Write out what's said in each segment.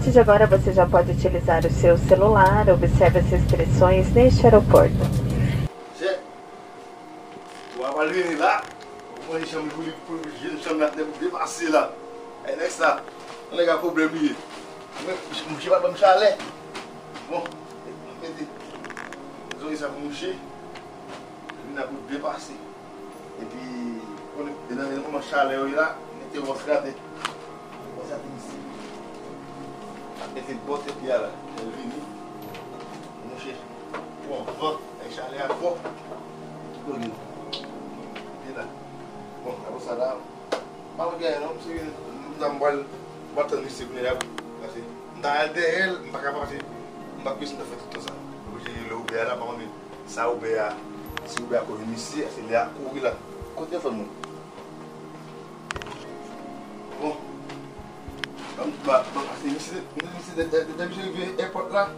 partir de agora você já pode utilizar o seu celular. Observe as restrições neste aeroporto. Chefe, o Avalini lá, o mãe chama de polícia, chama de passer lá. Aí nessa lá, não legal problema aí. Moucher vai para me chalet. Bon, ils ont ça pour moucher. Il n'a pas de dépasser. Et puis, quand on est dans le chalet là, on était regarder. On s'est ici. Et puis, bon, c'est bien là. Elle est venue. Moucher. Bon, bon, le chalet à fond. Et là. Bon, après ça là. Pas bien, non, parce que nous avons pas de ici pour nous. Parce que dans elle, on ne peut pas passer. On ne peut pas faire tout ça. Le Uber là, par contre, ça Uber, si Uber a connu ici, c'est là, courir là. Côté de nous. Bon. C'est d'habitude, l'airport là,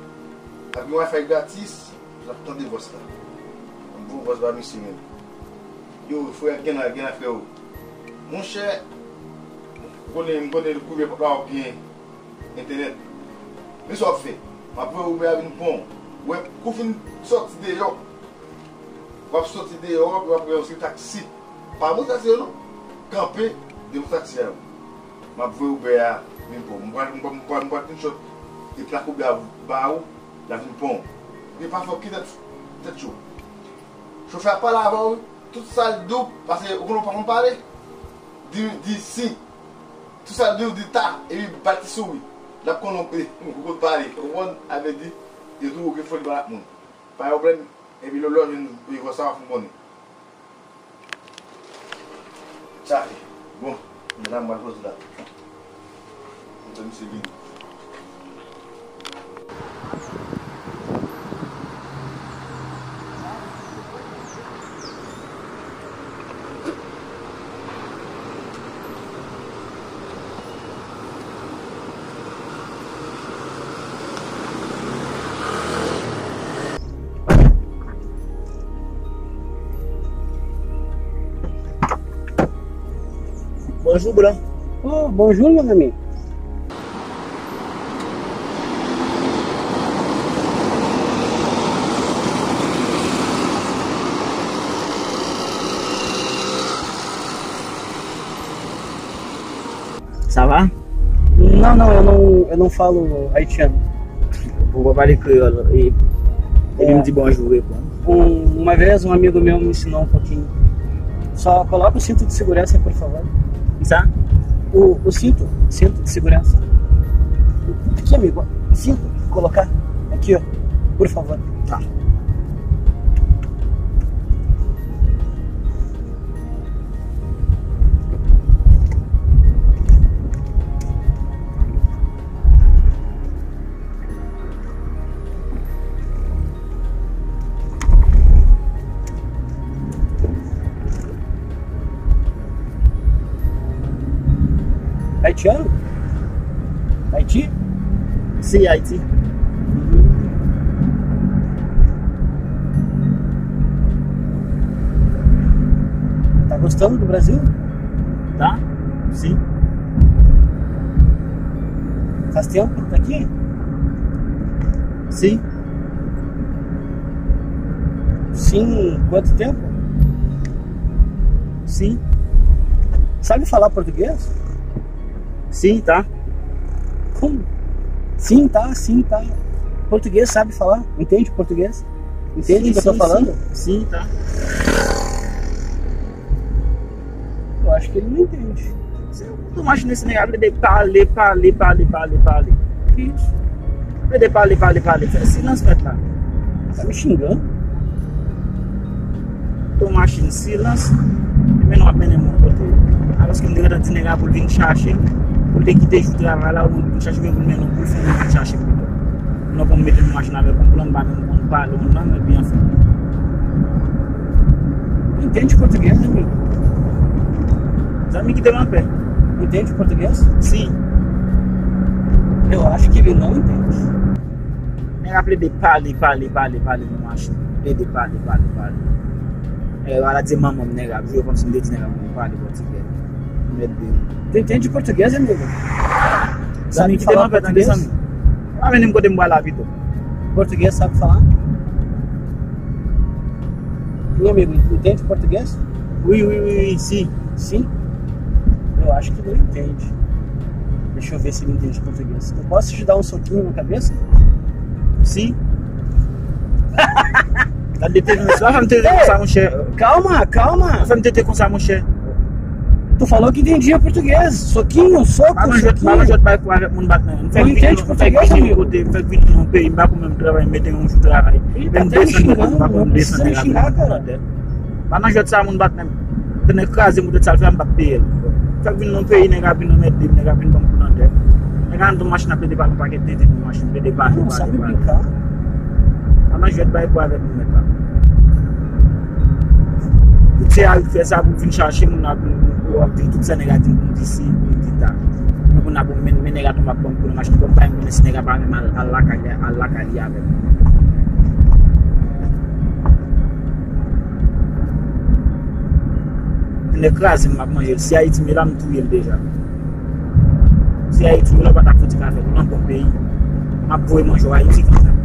avec un Wi-Fi gratis, j'attends des vosses là. Un bon vosse va me signer. Yo, il faut rien à faire. Mon cher, je connais le couvert pour avoir bien internet. Mais ça fait. Après, Uber a une bombe. Ouais, quand vous sortez dehors, vous sortez dehors, vous avez aussi un taxi. Pas bon taxi, non? Camper, de vous taxi. Je vais vous faire une pompe. Je vais une chose. Et puis, je vais vous faire une pompe. Je ne vais pas faire quelque chose. Je ne fais pas là-bas, tout ça double, parce que vous ne pouvez pas parler. D'ici, tout ça double, du tas, et puis bâti sur lui. Là, quand on peut parler, on avait dit. Et tout qu'il faut le battre. Pas de problème. Et puis le logement, il va savoir pour moi. Ça, bon, madame, moi, je pose là. C'est bien. Bonjour, Blanc. Oh, bonjour, mon ami. Ça va? Não, eu não falo haitiano. Vou falar crioulo e ele me diz bonjour. Uma vez um amigo meu me ensinou um pouquinho. Só coloca o cinto de segurança, por favor. Ça? O cinto de segurança. Aqui, amigo, o cinto, colocar. Aqui, ó, por favor. Tá. Haitiano? Haiti? Sim, Haiti. Tá gostando do Brasil? Tá? Sim. Faz tempo que tá aqui? Sim. Sim, quanto tempo? Sim. Sabe falar português? Sim, tá. Como? Sim, tá. Português sabe falar? Entende português? Entende o que eu tô falando? Sim, tá. Eu acho que ele não entende. Tu imagina esse negócio de parler. Que isso? De parler. Silêncio, maintenant. Tá me xingando? Tu imagina silêncio. Mais non, après, mon côté. Alors que je me dis que pour venir chercher, pour quitter le travail là, pour chercher pour venir chercher. Nous pour mettre une machine avec un plan de on parle, on a bien fait. Entende português, amigo? Os amigos que tem pé. Entende português? Sim. Eu acho que ele não entende. Eu appelé de parler, mon machine. De parler. Ela diz maman, nega, eu como se me diz nega, parler português. Tu entende português, amigo? Sabe Qui falar te português? Ah, mais nem côté moi la vie. Português sabe falar? Meu amigo, entende português? Oui, sim. Sim? Eu acho que não entende. Deixa eu ver se ele entende português. Eu posso te dar um soquinho na cabeça? Sim. Tá detendo isso. Vai me ter com ça, mon cher. Calma. Vai me ter com ça, mon cher. Tu falou que entendia português. Soquinho, soco, soquinho. Mas eu vai com a mun batman. Não entende português, amigo. Faz vídeo no pay, embarco mesmo trabalho, meter um trabalho. Ele tá até me xingando, não precisa me xingar, cara. Mas nós já sabemos batman. Tem casa muito de salvar papel. Faz vídeo no pay, nega vídeo no meter, nega vídeo no punante. Nega ando machine para levar no paquete de machine de levar. Não sabe brincar. Mas já vai com a metade. Você aí fez a buffin chercher mon a tout ça négatif d'ici dita. On a bon men négatif ma bon pour machine pour pas men négatif pas mal à la calia avec. Le crase m'a manger si Haïti me l'a tout déjà. Si Haïti me l'a pas ta foutu café dans ton pays. M'a pour manger Haïti quand même.